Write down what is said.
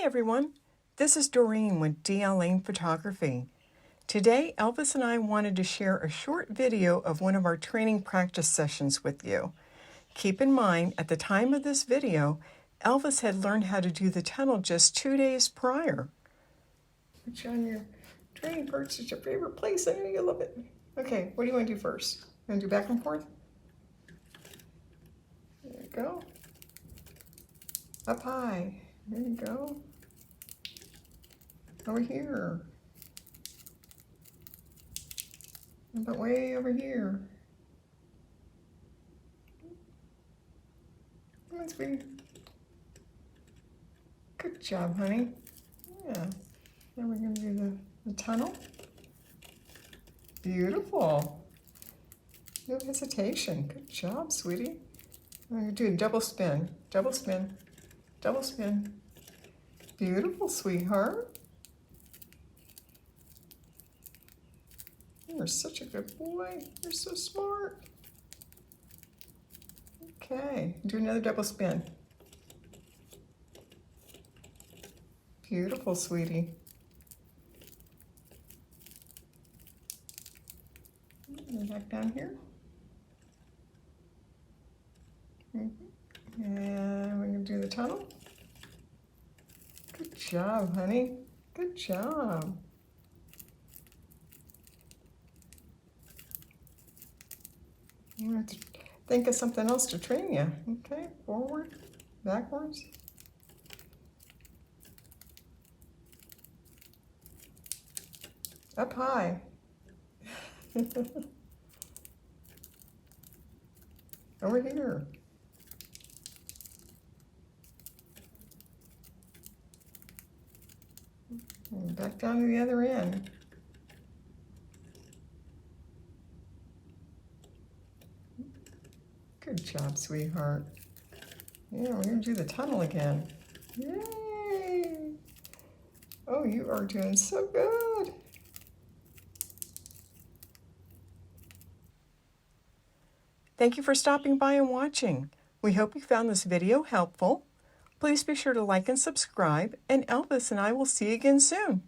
Hi everyone, this is Doreen with DL Lane Photography. Today Elvis and I wanted to share a short video of one of our training practice sessions with you. Keep in mind, at the time of this video, Elvis had learned how to do the tunnel just 2 days prior. Put you on your training perch. It's your favorite place. I know you love it. Okay, what do you want to do first? You want to do back and forth? There you go. Up high. There you go. Over here. But way over here. Come on, sweetie. Good job, honey. Yeah. Now we're going to do the tunnel. Beautiful. No hesitation. Good job, sweetie. I'm going to do a double spin. Double spin. Double spin. Beautiful, sweetheart. You're such a good boy. You're so smart. Okay, do another double spin. Beautiful, sweetie. And back down here. And we're going to do the tunnel. Good job, honey. Good job. You have to think of something else to train you. Okay, forward, backwards. Up high. Over here. And back down to the other end. Good job, sweetheart. Yeah, we're going to do the tunnel again. Yay! Oh, you are doing so good. Thank you for stopping by and watching. We hope you found this video helpful. Please be sure to like and subscribe, and Elvis and I will see you again soon.